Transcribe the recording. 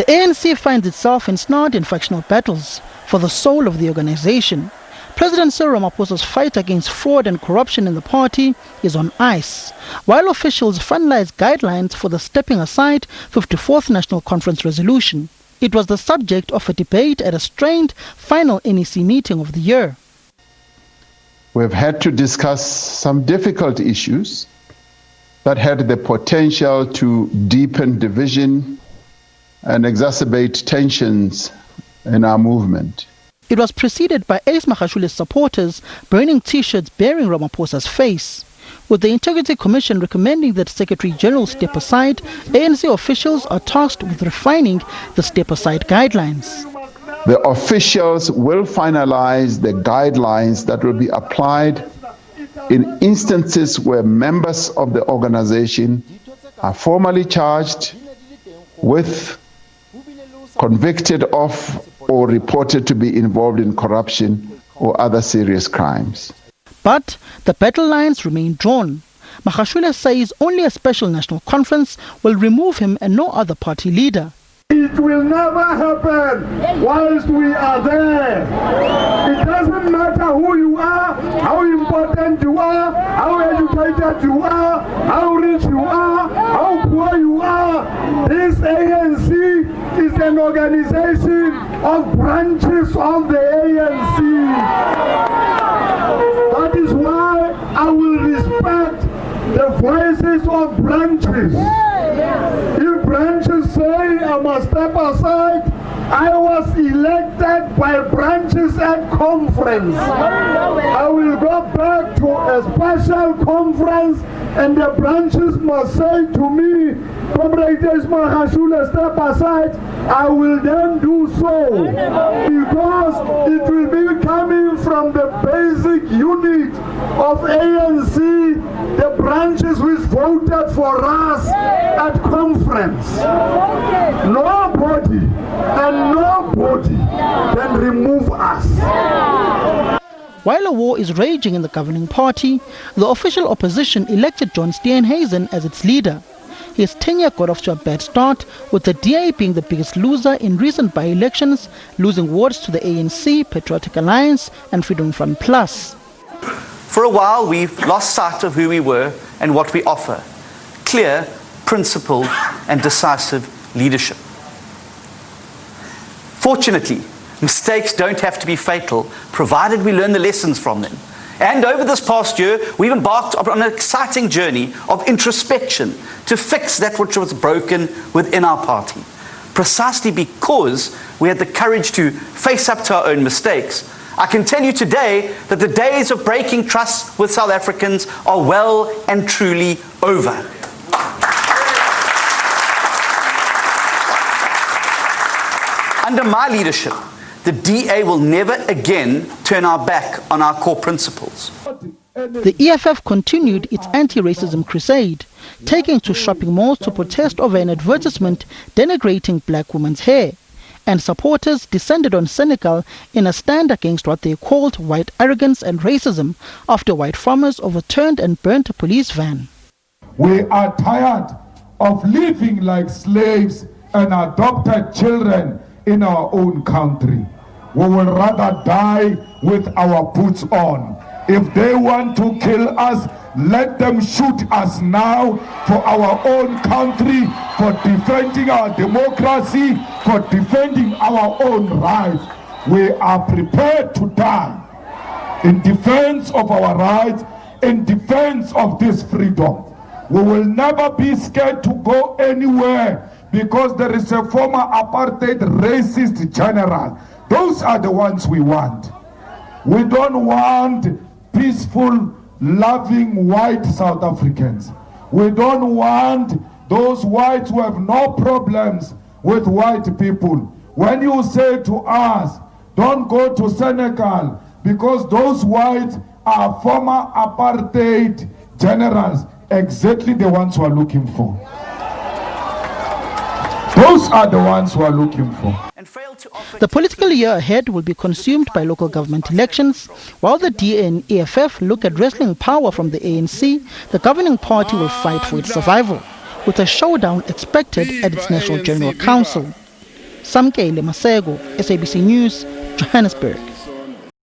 The ANC finds itself ensnared in factional battles for the soul of the organization. President Cyril Ramaphosa's fight against fraud and corruption in the party is on ice, while officials finalize guidelines for the stepping aside 54th National Conference resolution. It was the subject of a debate at a strained final NEC meeting of the year. We've had to discuss some difficult issues that had the potential to deepen division and exacerbate tensions in our movement. It was preceded by Ace Magashule's supporters burning T-shirts bearing Ramaphosa's face. With the Integrity Commission recommending that Secretary General step aside, ANC officials are tasked with refining the step-aside guidelines. The officials will finalize the guidelines that will be applied in instances where members of the organization are formally charged with, convicted of, or reported to be involved in corruption or other serious crimes. But the battle lines remain drawn. Magashule says only a special national conference will remove him and no other party leader. It will never happen whilst we are there. It doesn't matter who you are, how important you are, how educated you are, how rich you are, how poor you are. This ANC is an organization of branches of the ANC. That is why I will respect the voices of branches. If branches say I must step aside, I was elected by branches at conference. I will go back to a special conference and the branches must say to me, Comrade Magashule, step aside. I will then do so because it will be coming from the basic unit of ANC, the branches which voted for us at conference. Nobody and nobody can remove us. While a war is raging in the governing party, the official opposition elected John Steenhuisen as its leader. His tenure got off to a bad start, with the DA being the biggest loser in recent by-elections, losing wards to the ANC, Patriotic Alliance and Freedom Front Plus. For a while, we've lost sight of who we were and what we offer: clear, principled and decisive leadership. Fortunately, mistakes don't have to be fatal, provided we learn the lessons from them. And over this past year, we've embarked on an exciting journey of introspection to fix that which was broken within our party. Precisely because we had the courage to face up to our own mistakes, I can tell you today that the days of breaking trust with South Africans are well and truly over. Under my leadership, the DA will never again turn our back on our core principles. The EFF continued its anti-racism crusade, taking to shopping malls to protest over an advertisement denigrating black women's hair. And supporters descended on Senegal in a stand against what they called white arrogance and racism after white farmers overturned and burnt a police van. We are tired of living like slaves and adopted children in our own country. We will rather die with our boots on. If they want to kill us, let them shoot us now for our own country, for defending our democracy, for defending our own rights. We are prepared to die in defense of our rights, in defense of this freedom. We will never be scared to go anywhere because there is a former apartheid racist general. Those are the ones we want. We don't want peaceful, loving white South Africans. We don't want those whites who have no problems with white people. When you say to us, don't go to Senegal because those whites are former apartheid generals, exactly the ones who are looking for. Those are the ones who are looking for. The political year ahead will be consumed by local government elections. While the DA and EFF look at wresting power from the ANC, the governing party will fight for its survival, with a showdown expected at its National General Council. Samkele Maseko, SABC News, Johannesburg.